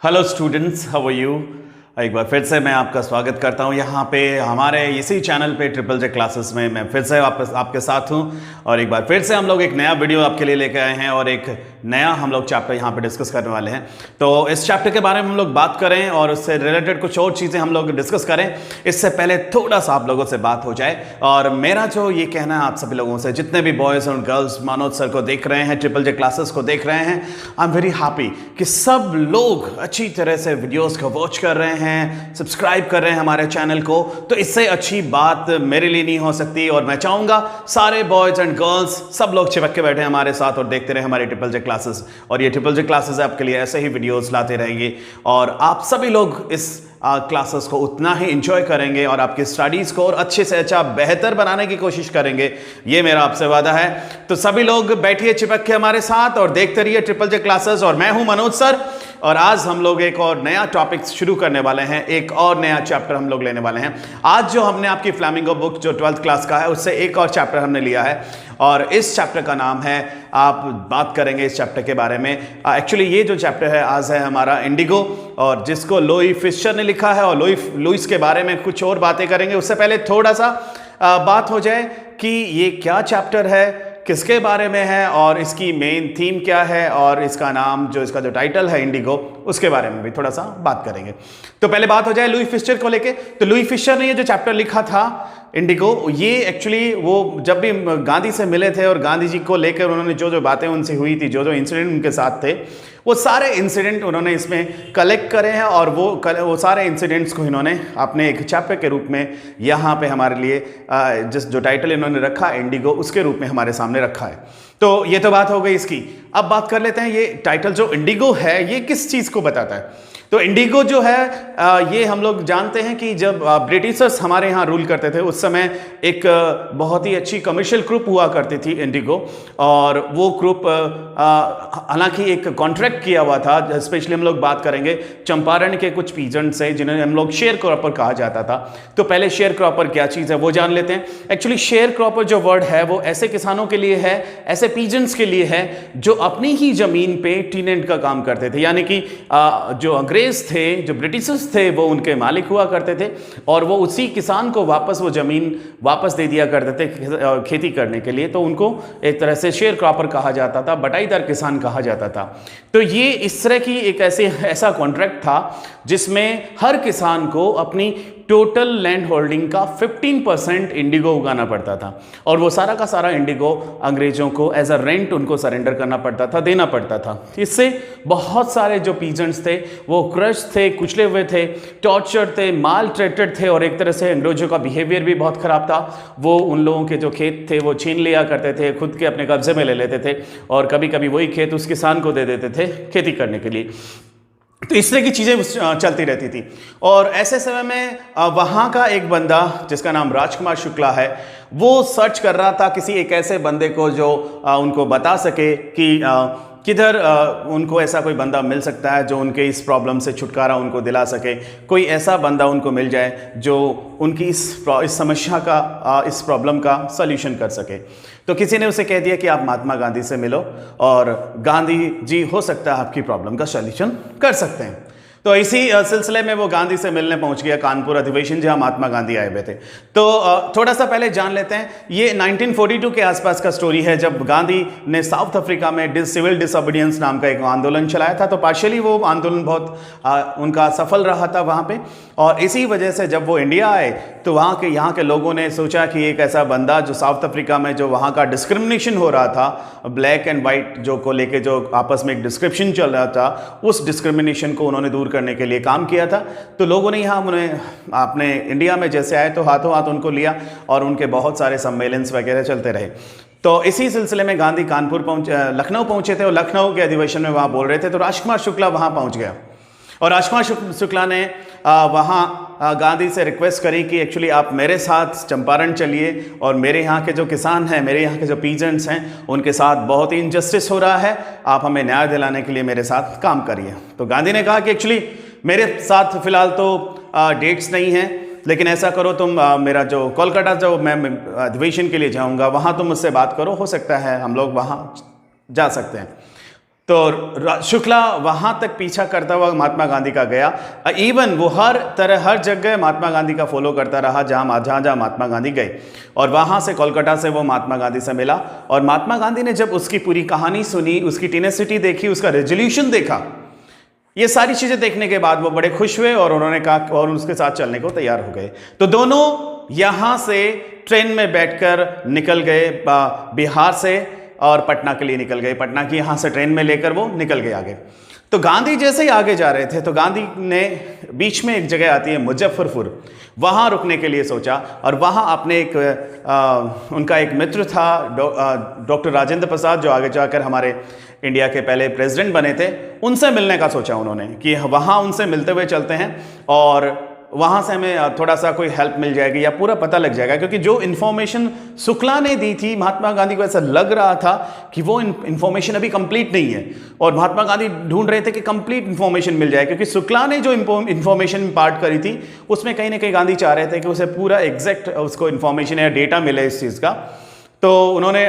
Hello students, how are you. एक बार फिर से मैं आपका स्वागत करता हूं यहाँ पे हमारे इसी चैनल पे ट्रिपल जे क्लासेस में। मैं फिर से आपके साथ हूं और एक बार फिर से हम लोग एक नया वीडियो आपके लिए लेकर आए हैं और एक नया हम लोग चैप्टर यहाँ पे डिस्कस करने वाले हैं। तो इस चैप्टर के बारे में हम लोग बात करें और उससे रिलेटेड कुछ और चीज़ें हम लोग डिस्कस करें। इससे पहले थोड़ा सा आप लोगों से बात हो जाए और मेरा जो ये कहना है आप सभी लोगों से, जितने भी बॉयज़ और गर्ल्स मनोज सर को देख रहे हैं, ट्रिपल जे क्लासेस को देख रहे हैं, आई एम वेरी हैप्पी कि सब लोग अच्छी तरह से वीडियोज़ को वॉच कर रहे हैं, सब्सक्राइब कर रहे हैं हमारे चैनल को। तो इससे अच्छी बात मेरे लिए नहीं हो सकती और मैं चाहूंगा सारे बॉयज एंड गर्ल्स सब लोग चिपक के बैठे हमारे साथ और देखते रहे हमारे ट्रिपल जे क्लासेस। और ये ट्रिपल जे क्लासेस आपके लिए ऐसे ही वीडियोस लाते रहेंगे और आप सभी लोग इस क्लासेस को उतना ही एंजॉय करेंगे और आपकी स्टडीज को और अच्छे से अच्छा बेहतर बनाने की कोशिश करेंगे, ये मेरा आपसे वादा है। तो सभी लोग बैठिए चिपक के हमारे साथ और देखते रहिए ट्रिपल जे क्लासेस। और मैं हूं मनोज सर और आज हम लोग एक और नया टॉपिक शुरू करने वाले हैं, एक और नया चैप्टर हम लोग लेने वाले हैं। आज जो हमने आपकी फ्लैमिंगो बुक जो 12th क्लास का है उससे एक और चैप्टर हमने लिया है और इस चैप्टर का नाम है, आप बात करेंगे इस चैप्टर के बारे में। एक्चुअली ये जो चैप्टर है आज है हमारा इंडिगो और जिसको लोई फिशर ने लिखा है और लुइस के बारे में कुछ और बातें करेंगे। उससे पहले थोड़ा सा बात हो जाए कि ये क्या चैप्टर है, किसके बारे में है और इसकी मेन थीम क्या है और इसका नाम जो इसका जो टाइटल है इंडिगो, उसके बारे में भी थोड़ा सा बात करेंगे। तो पहले बात हो जाए लुई फिशर को लेके। तो लुई फिशर ने ये जो चैप्टर लिखा था इंडिगो, ये एक्चुअली वो जब भी गांधी से मिले थे और गांधी जी को लेकर उन्होंने जो जो बातें उनसे हुई थी, जो जो इंसिडेंट उनके साथ थे, वो सारे इंसिडेंट उन्होंने इसमें कलेक्ट करे हैं और वो सारे इंसिडेंट्स को इन्होंने अपने एक चैप्टर के रूप में यहाँ पे हमारे लिए जिस जो टाइटल इन्होंने रखा इंडिगो, उसके रूप में हमारे सामने रखा है। तो ये तो बात हो गई इसकी। अब बात कर लेते हैं ये टाइटल जो इंडिगो है ये किस चीज़ को बताता है। तो इंडिगो जो है ये हम लोग जानते हैं कि जब ब्रिटिशर्स हमारे यहाँ रूल करते थे उस समय एक बहुत ही अच्छी कमर्शियल ग्रुप हुआ करती थी इंडिगो। और वो ग्रुप हालांकि एक कॉन्ट्रैक्ट किया हुआ था। स्पेशली हम लोग बात करेंगे चंपारण के कुछ पीजेंट से जिन्हें हम लोग शेयर क्रॉपर कहा जाता था। तो पहले शेयर क्रॉपर क्या चीज़ है वो जान लेते हैं। एक्चुअली शेयर क्रॉपर जो वर्ड है वो ऐसे किसानों के लिए है, ऐसे पीजेंट्स के लिए है जो अपनी ही जमीन पे टीनेंट का काम करते थे, यानी कि जो अंग्रेज थे, जो ब्रिटिशर्स थे, वो उनके मालिक हुआ करते थे और वो उसी किसान को वापस वो जमीन वापस दे दिया करते थे खेती करने के लिए। तो उनको एक तरह से शेयर क्रॉपर कहा जाता था, बटाईदार किसान कहा जाता था। तो ये इस तरह की एक ऐसा कॉन्ट्रैक्ट था जिसमें हर किसान को अपनी टोटल लैंड होल्डिंग का 15% इंडिगो उगाना पड़ता था और वो सारा का सारा इंडिगो अंग्रेजों को एज अ रेंट उनको सरेंडर करना पड़ता था, देना पड़ता था। इससे बहुत सारे जो पीजेंट्स थे वो क्रश थे, कुचले हुए थे, टॉर्चर थे, माल ट्रेटेड थे और एक तरह से अंग्रेजों का बिहेवियर भी बहुत खराब था। वो उन लोगों के जो खेत थे वो छीन लिया करते थे, खुद के अपने कब्जे में ले लेते थे और कभी कभी वही खेत उस किसान को दे देते थे खेती करने के लिए। तो इस तरह की चीज़ें चलती रहती थी। और ऐसे समय में वहाँ का एक बंदा जिसका नाम राजकुमार शुक्ला है, वो सर्च कर रहा था किसी एक ऐसे बंदे को जो उनको बता सके कि किधर उनको ऐसा कोई बंदा मिल सकता है जो उनके इस प्रॉब्लम से छुटकारा उनको दिला सके, कोई ऐसा बंदा उनको मिल जाए जो उनकी इस समस्या का, इस प्रॉब्लम का सॉल्यूशन कर सके। तो किसी ने उसे कह दिया कि आप महात्मा गांधी से मिलो और गांधी जी हो सकता है आपकी प्रॉब्लम का सॉल्यूशन कर सकते हैं। तो इसी सिलसिले में वो गांधी से मिलने पहुंच गया कानपुर अधिवेशन जहां महात्मा गांधी आए हुए थे। तो थोड़ा सा पहले जान लेते हैं, ये 1942 के आसपास का स्टोरी है जब गांधी ने साउथ अफ्रीका में सिविल डिसोबीडियंस नाम का एक आंदोलन चलाया था। तो पार्शियली वो आंदोलन बहुत उनका सफल रहा था वहाँ पे और इसी वजह से जब वो इंडिया आए तो यहाँ के लोगों ने सोचा कि एक ऐसा बंदा जो साउथ अफ्रीका में जो वहाँ का डिस्क्रिमिनेशन हो रहा था, ब्लैक एंड वाइट जो को लेके जो आपस में एक डिस्क्रिप्शन चल रहा था, उस डिस्क्रिमिनेशन को उन्होंने दूर करने के लिए काम किया था। तो लोगों ने यहाँ उन्हें अपने इंडिया में जैसे आए तो हाथों हाथ उनको लिया और उनके बहुत सारे सम्मेलन वगैरह चलते रहे। तो इसी सिलसिले में गांधी कानपुर लखनऊ पहुंचे थे और लखनऊ के अधिवेशन में वहाँ बोल रहे थे। तो राजकुमार शुक्ला वहाँ पहुँच गया और राजकुमार शुक्ला ने वहाँ गांधी से रिक्वेस्ट करी कि एक्चुअली आप मेरे साथ चंपारण चलिए और मेरे यहाँ के जो किसान हैं, मेरे यहाँ के जो पीजेंट्स हैं, उनके साथ बहुत ही इनजस्टिस हो रहा है, आप हमें न्याय दिलाने के लिए मेरे साथ काम करिए। तो गांधी ने कहा कि एक्चुअली मेरे साथ फिलहाल तो डेट्स नहीं हैं, लेकिन ऐसा करो तुम मेरा जो कोलकाता जो मैं अधिवेशन के लिए जाऊँगा वहाँ तुम मुझसे बात करो, हो सकता है हम लोग वहाँ जा सकते हैं। तो शुक्ला वहां तक पीछा करता हुआ महात्मा गांधी का गया। इवन वो हर जगह महात्मा गांधी का फॉलो करता रहा जहां जहां महात्मा गांधी गए, और वहां से कोलकाता से वो महात्मा गांधी से मिला। और महात्मा गांधी ने जब उसकी पूरी कहानी सुनी, उसकी टेनेसिटी देखी, उसका रेजोल्यूशन देखा, ये सारी चीजें देखने के बाद वो बड़े खुश हुए और उन्होंने कहा और उसके साथ चलने को तैयार हो गए। तो दोनों यहां से ट्रेन में बैठकर निकल गए बिहार से और पटना के लिए निकल गए। पटना की यहां से ट्रेन में लेकर वो निकल गए आगे। तो गांधी जैसे ही आगे जा रहे थे तो गांधी ने बीच में एक जगह आती है मुजफ्फरपुर, वहां रुकने के लिए सोचा। और वहां अपने उनका एक मित्र था डॉक्टर राजेंद्र प्रसाद, जो आगे जाकर हमारे इंडिया के पहले प्रेसिडेंट बने थे, उनसे मिलने का सोचा उन्होंने कि वहां उनसे मिलते हुए चलते हैं और वहाँ से हमें थोड़ा सा कोई हेल्प मिल जाएगी या पूरा पता लग जाएगा। क्योंकि जो इन्फॉर्मेशन शुक्ला ने दी थी, महात्मा गांधी को ऐसा लग रहा था कि वो इन्फॉर्मेशन अभी कंप्लीट नहीं है, और महात्मा गांधी ढूंढ रहे थे कि कंप्लीट इन्फॉर्मेशन मिल जाए। क्योंकि शुक्ला ने जो इन्फॉर्मेशन इम्पार्ट करी थी उसमें कहीं ना कहीं गांधी चाह रहे थे कि उसे पूरा एग्जैक्ट उसको इन्फॉर्मेशन या डेटा मिले इस चीज़ का। तो उन्होंने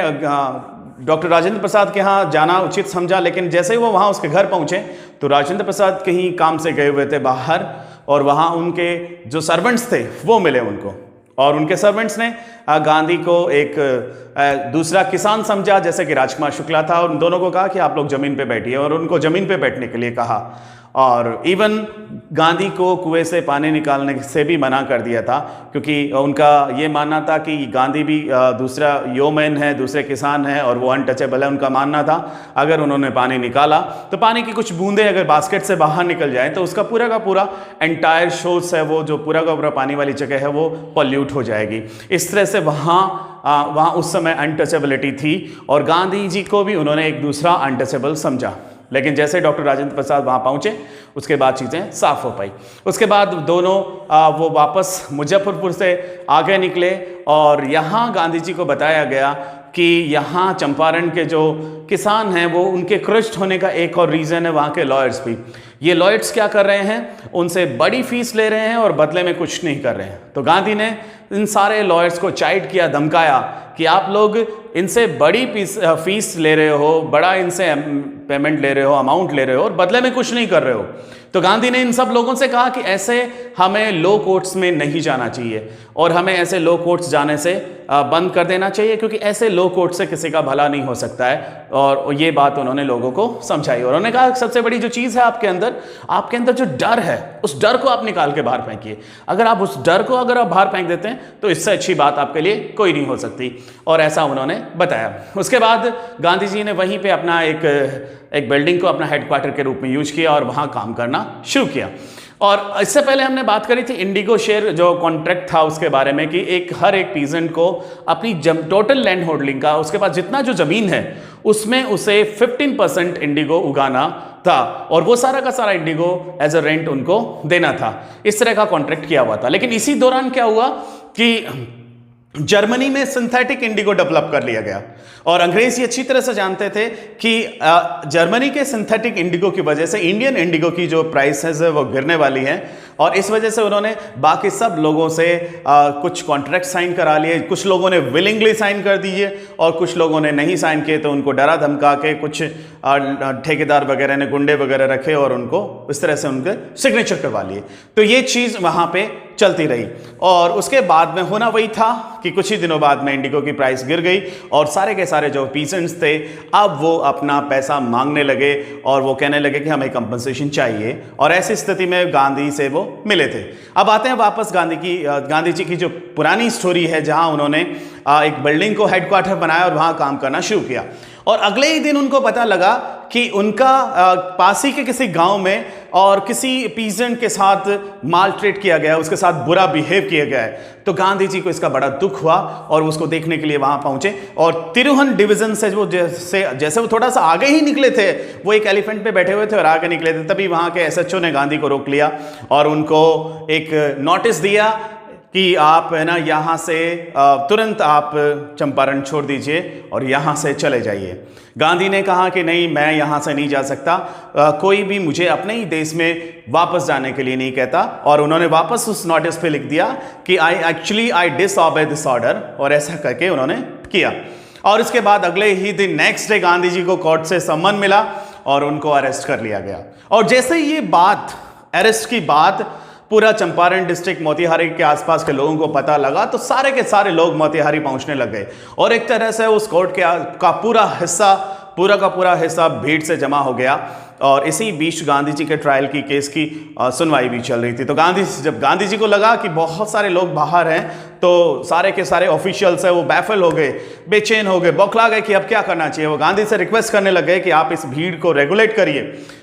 डॉक्टर राजेंद्र प्रसाद के यहाँ जाना उचित समझा। लेकिन जैसे ही वो वहाँ उसके घर पहुँचे तो राजेंद्र प्रसाद कहीं काम से गए हुए थे बाहर, और वहाँ उनके जो सर्वेंट्स थे वो मिले उनको, और उनके सर्वेंट्स ने गांधी को एक दूसरा किसान समझा जैसे कि राजकुमार शुक्ला था, और उन दोनों को कहा कि आप लोग ज़मीन पे बैठिए, और उनको ज़मीन पे बैठने के लिए कहा। और इवन गांधी को कुएं से पानी निकालने से भी मना कर दिया था, क्योंकि उनका ये मानना था कि गांधी भी दूसरा योमैन है, दूसरे किसान हैं, और वो अनटचेबल है। उनका मानना था अगर उन्होंने पानी निकाला तो पानी की कुछ बूंदें अगर बास्केट से बाहर निकल जाए तो उसका पूरा का पूरा एंटायर सोर्स है, वो जो पूरा का पूरा पानी वाली जगह है, वो पॉल्यूट हो जाएगी। इस तरह से वहाँ उस समय अनटचेबिलिटी थी, और गांधी जी को भी उन्होंने एक दूसरा अनटचेबल समझा। लेकिन जैसे डॉक्टर राजेंद्र प्रसाद वहाँ पहुँचे उसके बाद चीज़ें साफ हो पाई। उसके बाद दोनों वो वापस मुजफ्फरपुर से आगे निकले, और यहाँ गांधी जी को बताया गया कि यहाँ चंपारण के जो किसान हैं वो उनके क्रस्ट होने का एक और रीज़न है वहाँ के लॉयर्स भी। ये लॉयर्स क्या कर रहे हैं, उनसे बड़ी फीस ले रहे हैं और बदले में कुछ नहीं कर रहे हैं। तो गांधी ने इन सारे लॉयर्स को चाइट किया, धमकाया कि आप लोग इनसे बड़ी फीस ले रहे हो, बड़ा इनसे पेमेंट ले रहे हो, अमाउंट ले रहे हो, और बदले में कुछ नहीं कर रहे हो। तो गांधी ने इन सब लोगों से कहा कि ऐसे हमें लो कोर्ट्स में नहीं जाना चाहिए, और हमें ऐसे लो कोर्ट्स जाने से बंद कर देना चाहिए, क्योंकि ऐसे लो कोर्ट से किसी का भला नहीं हो सकता है। और ये बात उन्होंने लोगों को समझाई, और उन्होंने कहा सबसे बड़ी जो चीज़ है आपके अंदर जो डर है, उस डर को आप निकाल के बाहर फेंकिए। अगर आप उस डर को अगर आप बाहर फेंक देते हैं तो इससे अच्छी बात आपके लिए कोई नहीं हो सकती, और ऐसा उन्होंने बताया। उसके बाद गांधी जी ने वहीं पे अपना एक बिल्डिंग को अपना हेडक्वार्टर के रूप में यूज किया और वहाँ काम करना शुरू किया। और इससे पहले हमने बात करी थी इंडिगो शेयर जो कॉन्ट्रैक्ट था उसके बारे में, कि हर एक पीजेंट को अपनी टोटल लैंड होल्डिंग का, उसके पास जितना जो जमीन है उसमें उसे 15% इंडिगो उगाना था, और वो सारा का सारा इंडिगो एज अ रेंट उनको देना था। इस तरह का कॉन्ट्रैक्ट किया हुआ था। लेकिन इसी दौरान क्या हुआ कि जर्मनी में सिंथेटिक इंडिगो डेवलप कर लिया गया, और अंग्रेज ये अच्छी तरह से जानते थे कि जर्मनी के सिंथेटिक इंडिगो की वजह से इंडियन इंडिगो की जो प्राइसेस है वो गिरने वाली हैं, और इस वजह से उन्होंने बाकी सब लोगों से कुछ कॉन्ट्रैक्ट साइन करा लिए। कुछ लोगों ने विलिंगली साइन कर दिए और कुछ लोगों ने नहीं साइन किए, तो उनको डरा धमका के कुछ ठेकेदार वगैरह ने गुंडे वगैरह रखे और उनको इस तरह से उनके सिग्नेचर करवा लिए। तो ये चीज़ वहाँ पे चलती रही, और उसके बाद में होना वही था कि कुछ ही दिनों बाद में इंडिगो की प्राइस गिर गई, और सारे के सारे जो पीसेंट्स थे अब वो अपना पैसा मांगने लगे, और वो कहने लगे कि हमें कंपनसेशन चाहिए। और ऐसी स्थिति में गांधी से वो मिले थे। अब आते हैं वापस गांधी जी की जो पुरानी स्टोरी है, जहां उन्होंने एक बिल्डिंग को हेडक्वार्टर बनाया और वहां काम करना शुरू किया। और अगले ही दिन उनको पता लगा कि उनका पास ही के किसी गांव में और किसी पीजेंट के साथ माल ट्रीट किया गया, उसके साथ बुरा बिहेव किया गया है। तो गांधी जी को इसका बड़ा दुख हुआ और उसको देखने के लिए वहां पहुंचे, और तिरुहन डिवीजन से वो जैसे वो थोड़ा सा आगे ही निकले थे, वो एक एलिफेंट पे बैठे हुए थे और आगे निकले थे, तभी वहां के एसएचओ ने गांधी को रोक लिया और उनको एक नोटिस दिया कि आप है ना यहाँ से तुरंत आप चंपारण छोड़ दीजिए और यहाँ से चले जाइए। गांधी ने कहा कि नहीं, मैं यहाँ से नहीं जा सकता, कोई भी मुझे अपने ही देश में वापस जाने के लिए नहीं कहता। और उन्होंने वापस उस नोटिस पे लिख दिया कि आई डिसऑबे दिस ऑर्डर, और ऐसा करके उन्होंने किया। और इसके बाद अगले ही दिन नेक्स्ट डे गांधी जी को कोर्ट से सम्मन मिला और उनको अरेस्ट कर लिया गया। और जैसे ही ये बात, अरेस्ट की बात पूरा चंपारण डिस्ट्रिक्ट मोतिहारी के आसपास के लोगों को पता लगा, तो सारे के सारे लोग मोतिहारी पहुंचने लग गए और एक तरह से उस कोर्ट का पूरा हिस्सा भीड़ से जमा हो गया। और इसी बीच गांधी जी के ट्रायल की केस की सुनवाई भी चल रही थी। तो जब गांधी जी को लगा कि बहुत सारे लोग बाहर हैं, तो सारे के सारे ऑफिशियल्स हैं वो बैफल हो गए, बेचैन हो गए, बौखला गए कि अब क्या करना चाहिए। वो गांधी से रिक्वेस्ट करने लग गए कि आप इस भीड़ को रेगुलेट करिए।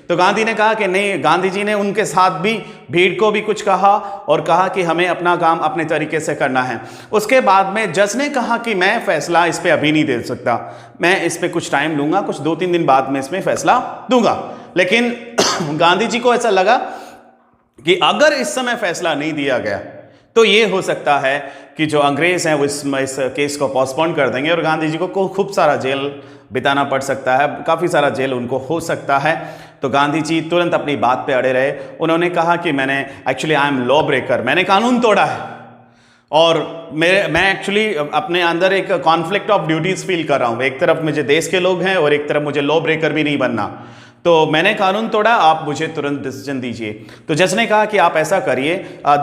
तो गांधी ने कहा कि नहीं, गांधी जी ने उनके साथ भी भीड़ को भी कुछ कहा और कहा कि हमें अपना काम अपने तरीके से करना है। उसके बाद में जज ने कहा कि मैं फैसला इस पर अभी नहीं दे सकता, मैं इस पर कुछ टाइम लूंगा, कुछ 2-3 दिन बाद में इसमें फैसला दूंगा। लेकिन गांधी जी को ऐसा लगा कि अगर इस समय फैसला नहीं दिया गया तो ये हो सकता है कि जो अंग्रेज हैं वो इस केस को पोस्टपोन कर देंगे और गांधी जी को खूब सारा जेल बिताना पड़ सकता है, काफ़ी सारा जेल उनको हो सकता है। तो गांधी जी तुरंत अपनी बात पे अड़े रहे। उन्होंने कहा कि मैं एम लॉ ब्रेकर, मैंने कानून तोड़ा है और मैं एक्चुअली अपने अंदर एक कॉन्फ्लिक्ट ऑफ ड्यूटीज फील कर रहा हूँ। एक तरफ मुझे देश के लोग हैं और एक तरफ मुझे लॉ ब्रेकर भी नहीं बनना, तो मैंने कानून तोड़ा, आप मुझे तुरंत डिसीजन दीजिए। तो जज ने कहा कि आप ऐसा करिए,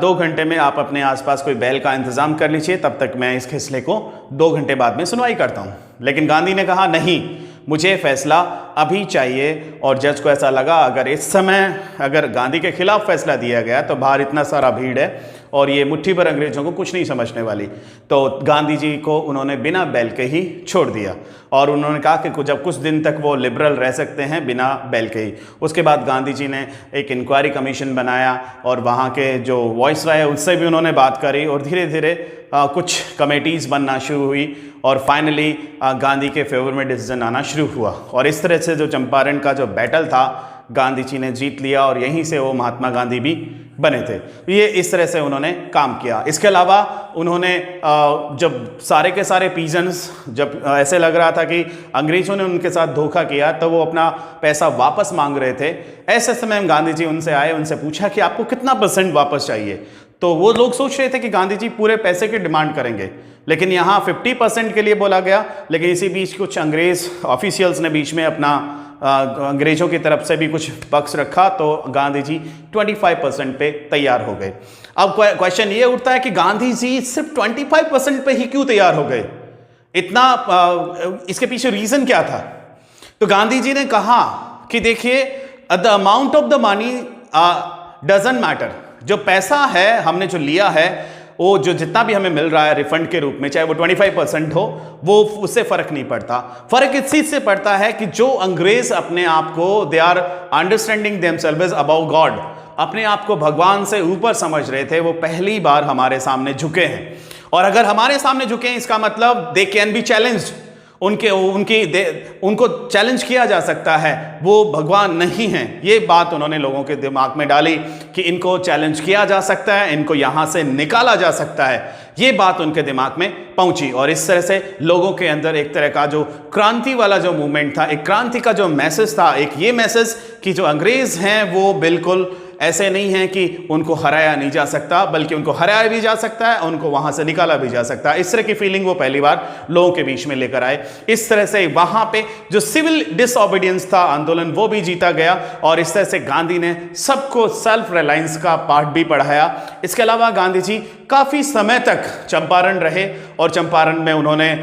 2 घंटे में आप अपने आसपास कोई बैल का इंतजाम कर लीजिए, तब तक मैं इस फैसले को 2 घंटे बाद में सुनवाई करता हूं। लेकिन गांधी ने कहा नहीं, मुझे फैसला अभी चाहिए। और जज को ऐसा लगा अगर इस समय अगर गांधी के खिलाफ फैसला दिया गया तो बाहर इतना सारा भीड़ है और ये मुट्ठी भर अंग्रेजों को कुछ नहीं समझने वाली। तो गांधी जी को उन्होंने बिना बैल के ही छोड़ दिया और उन्होंने कहा कि जब कुछ दिन तक वो लिबरल रह सकते हैं बिना बैल के ही। उसके बाद गांधी जी ने एक इंक्वायरी कमीशन बनाया और वहाँ के जो वॉइसरॉय है उससे भी उन्होंने बात करी और धीरे धीरे कुछ कमेटीज़ बनना शुरू हुई और फाइनली गांधी के फेवर में डिसीजन आना शुरू हुआ। और इस तरह से जो चंपारण का जो बैटल था गांधी जी ने जीत लिया और यहीं से वो महात्मा गांधी भी बने थे। ये इस तरह से उन्होंने काम किया। इसके अलावा उन्होंने जब सारे के सारे पीजन्स, जब ऐसे लग रहा था कि अंग्रेजों ने उनके साथ धोखा किया तो वो अपना पैसा वापस मांग रहे थे, ऐसे समय में गांधी जी उनसे आए, उनसे पूछा कि आपको कितना % वापस चाहिए। तो वो लोग सोच रहे थे कि गांधी जी पूरे पैसे की डिमांड करेंगे, लेकिन यहाँ 50% के लिए बोला गया। लेकिन इसी बीच कुछ अंग्रेज ऑफिशियल्स ने बीच में अपना अंग्रेजों की तरफ से भी कुछ पक्ष रखा, तो गांधी जी 25% पे तैयार हो गए। अब क्वेश्चन ये उठता है कि गांधी जी सिर्फ 25% पे ही क्यों तैयार हो गए? इतना इसके पीछे रीजन क्या था? तो गांधी जी ने कहा कि देखिए, the amount of the money doesn't matter. जो पैसा है हमने जो लिया है, वो जो जितना भी हमें मिल रहा है रिफंड के रूप में, चाहे वो 25% हो, वो उससे फर्क नहीं पड़ता। फर्क इस चीज से पड़ता है कि जो अंग्रेज अपने आप को, they are understanding themselves about God, अपने आप को भगवान से ऊपर समझ रहे थे, वो पहली बार हमारे सामने झुके हैं। और अगर हमारे सामने झुके हैं, इसका मतलब दे कैन बी चैलेंज्ड, उनको चैलेंज किया जा सकता है, वो भगवान नहीं है। ये बात उन्होंने लोगों के दिमाग में डाली कि इनको चैलेंज किया जा सकता है, इनको यहां से निकाला जा सकता है। ये बात उनके दिमाग में पहुंची और इस तरह से लोगों के अंदर एक तरह का जो क्रांति वाला जो मूवमेंट था, एक क्रांति का जो मैसेज था, एक ये मैसेज कि जो अंग्रेज हैं वो बिल्कुल ऐसे नहीं है कि उनको हराया नहीं जा सकता, बल्कि उनको हराया भी जा सकता है, उनको वहां से निकाला भी जा सकता है। इस तरह की फीलिंग वो पहली बार लोगों के बीच में लेकर आए। इस तरह से वहां पे जो सिविल डिसओबीडियंस था आंदोलन, वो भी जीता गया और इस तरह से गांधी ने सबको सेल्फ रिलायंस का पाठ भी पढ़ाया। इसके अलावा गांधी जी काफी समय तक चंपारण रहे और चंपारण में उन्होंने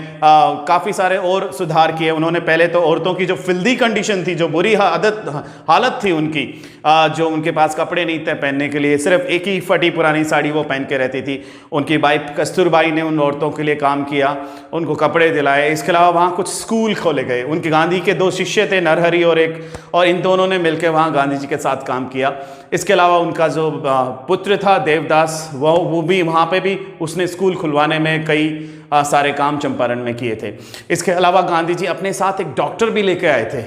काफी सारे और सुधार किए। उन्होंने पहले तो औरतों की जो फिल्दी कंडीशन थी, जो बुरी हालत थी उनकी, जो उनके पास कपड़े नहीं थे पहनने के लिए, सिर्फ एक ही फटी पुरानी साड़ी वो पहन के रहती थी, उनकी वाइफ कस्तूरबाई ने उन औरतों के लिए काम किया, उनको कपड़े दिलाए। इसके अलावा वहाँ कुछ स्कूल खोले गए। उनके गांधी के 2 शिष्य थे, नरहरि और इन दोनों ने मिलकर वहाँ गांधी जी के साथ काम किया। इसके अलावा उनका जो पुत्र था देवदास, वो भी वहाँ पे भी उसने स्कूल खुलवाने में कई सारे काम चंपारण में किए थे। इसके अलावा गांधी जी अपने साथ एक डॉक्टर भी लेके आए थे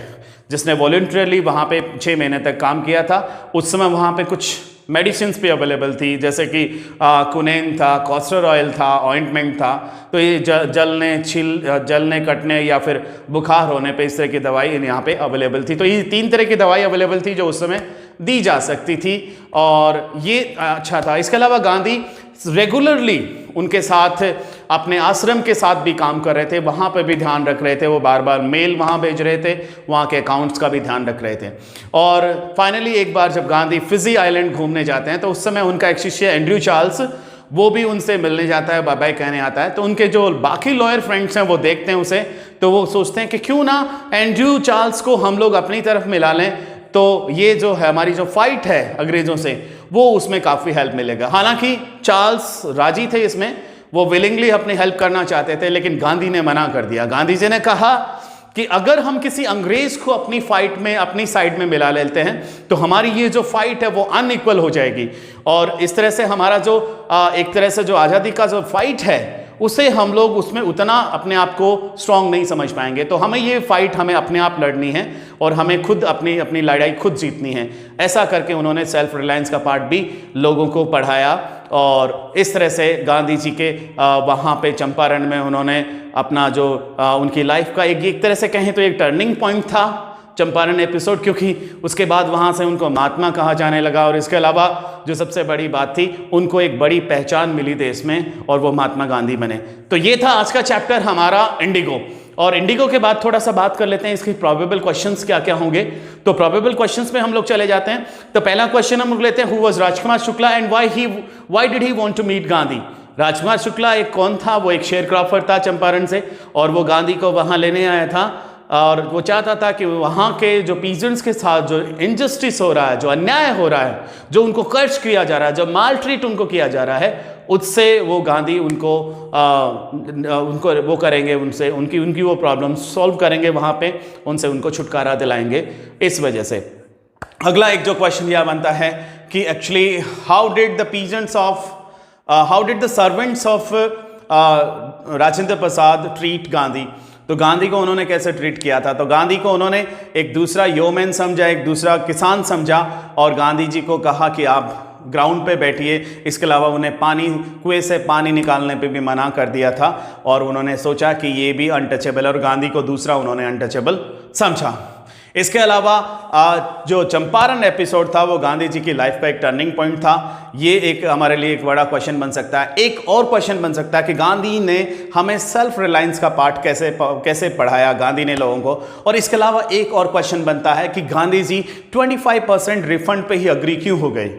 जिसने वॉलंटरली वहाँ पे 6 महीने तक काम किया था। उस समय वहाँ पे कुछ मेडिसिन भी अवेलेबल थी, जैसे कि कुनेन था, कॉस्टर ऑयल था, ऑइंटमेंट था। तो ये जलने कटने या फिर बुखार होने पे इस तरह की दवाई यहाँ पे अवेलेबल थी। तो ये 3 तरह की दवाई अवेलेबल थी जो उस समय दी जा सकती थी और ये अच्छा था। इसके अलावा गांधी रेगुलरली उनके साथ अपने आश्रम के साथ भी काम कर रहे थे, वहाँ पे भी ध्यान रख रहे थे, वो बार बार मेल वहाँ भेज रहे थे, वहाँ के अकाउंट्स का भी ध्यान रख रहे थे। और फाइनली एक बार जब गांधी फिजी आइलैंड घूमने जाते हैं तो उस समय उनका एक शिष्य एंड्रयू चार्ल्स वो भी उनसे मिलने जाता है, बाय बाय कहने आता है। तो उनके जो बाकी लॉयर फ्रेंड्स हैं वो देखते हैं उसे, तो वो सोचते हैं कि क्यों ना एंड्रयू चार्ल्स को हम लोग अपनी तरफ मिला लें, तो ये जो है हमारी जो फाइट है अंग्रेजों से वो उसमें काफ़ी हेल्प मिलेगा। हालांकि चार्ल्स राजी थे इसमें, वो विलिंगली अपनी हेल्प करना चाहते थे, लेकिन गांधी ने मना कर दिया। गांधी जी ने कहा कि अगर हम किसी अंग्रेज को अपनी फाइट में अपनी साइड में मिला लेते हैं तो हमारी ये जो फाइट है वो अनइक्वल हो जाएगी, और इस तरह से हमारा जो एक तरह से जो आज़ादी का जो फाइट है उसे हम लोग उसमें उतना अपने आप को स्ट्रांग नहीं समझ पाएंगे। तो हमें ये फाइट हमें अपने आप लड़नी है और हमें खुद अपनी अपनी लड़ाई खुद जीतनी है। ऐसा करके उन्होंने सेल्फ रिलायंस का पार्ट भी लोगों को पढ़ाया, और इस तरह से गांधी जी के वहाँ पे चंपारण में उन्होंने अपना जो उनकी लाइफ का एक तरह से कहें तो एक टर्निंग पॉइंट था चंपारण एपिसोड, क्योंकि उसके बाद वहाँ से उनको महात्मा कहा जाने लगा, और इसके अलावा जो सबसे बड़ी बात थी उनको एक बड़ी पहचान मिली देश में और वो महात्मा गांधी बने। तो ये था आज का चैप्टर हमारा इंडिगो। और इंडिगो के बाद थोड़ा सा बात कर लेते हैं इसके प्रोबेबल क्वेश्चंस क्या क्या होंगे। तो प्रोबेबल क्वेश्चंस में हम लोग चले जाते हैं। तो पहला क्वेश्चन हम लोग लेते हैं, who was Rajkumar Shukla and why did he want to meet Gandhi. Rajkumar Shukla एक कौन था? वो एक शेरक्राफ्टर था चंपारण से, और वो गांधी को वहां लेने आया था, और वो चाहता था कि वहाँ के जो पीजेंट्स के साथ जो इनजस्टिस हो रहा है, जो अन्याय हो रहा है, जो उनको कर्ज किया जा रहा है, जो माल ट्रीट उनको किया जा रहा है, उससे वो गांधी उनको वो करेंगे, उनसे उनकी वो प्रॉब्लम सॉल्व करेंगे, वहाँ पे उनसे उनको छुटकारा दिलाएंगे इस वजह से। अगला एक जो क्वेश्चन यह बनता है कि actually how did the servants of Rajendra Prasad treat Gandhi. तो गांधी को उन्होंने कैसे ट्रीट किया था? तो गांधी को उन्होंने एक दूसरा योमैन समझा, एक दूसरा किसान समझा, और गांधी जी को कहा कि आप ग्राउंड पे बैठिए। इसके अलावा उन्हें कुएं से पानी निकालने पे भी मना कर दिया था, और उन्होंने सोचा कि ये भी अनटचेबल, और गांधी को दूसरा उन्होंने अनटचेबल समझा। इसके अलावा जो चंपारण एपिसोड था वो गांधी जी की लाइफ का एक टर्निंग पॉइंट था। ये एक हमारे लिए एक बड़ा क्वेश्चन बन सकता है। एक और क्वेश्चन बन सकता है कि गांधी ने हमें सेल्फ रिलायंस का पार्ट कैसे पढ़ाया गांधी ने लोगों को। और इसके अलावा एक और क्वेश्चन बनता है कि गांधी जी 25% रिफंड पे ही अग्री क्यों हो गए?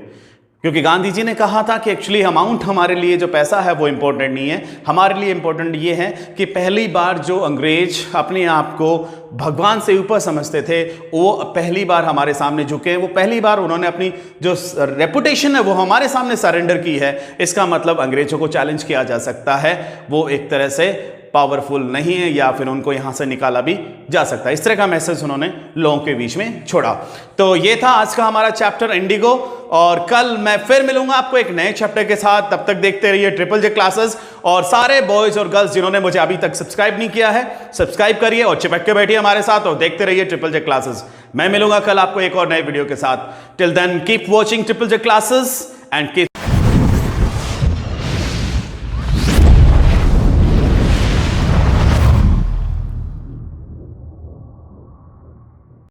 क्योंकि गांधी जी ने कहा था कि एक्चुअली अमाउंट हमारे लिए जो पैसा है वो इंपॉर्टेंट नहीं है, हमारे लिए इंपॉर्टेंट ये है कि पहली बार जो अंग्रेज अपने आप को भगवान से ऊपर समझते थे वो पहली बार हमारे सामने झुके, वो पहली बार उन्होंने अपनी जो रेपुटेशन है वो हमारे सामने सरेंडर की है। इसका मतलब अंग्रेजों को चैलेंज किया जा सकता है, वो एक तरह से पावरफुल नहीं है, या फिर उनको यहां से निकाला भी जा सकता है। इस तरह का मैसेज उन्होंने लोगों के बीच में छोड़ा। तो ये था आज का हमारा चैप्टर इंडिगो, और कल मैं फिर मिलूंगा आपको एक नए चैप्टर के साथ। तब तक देखते रहिए ट्रिपल जे क्लासेस, और सारे बॉयज और गर्ल्स जिन्होंने मुझे अभी तक सब्सक्राइब नहीं किया है सब्सक्राइब करिए और चिपक के बैठिए हमारे साथ और देखते रहिए ट्रिपल जे क्लासेस। मैं मिलूंगा कल आपको एक और नए वीडियो के साथ। Till then keep watching triple J classes and keep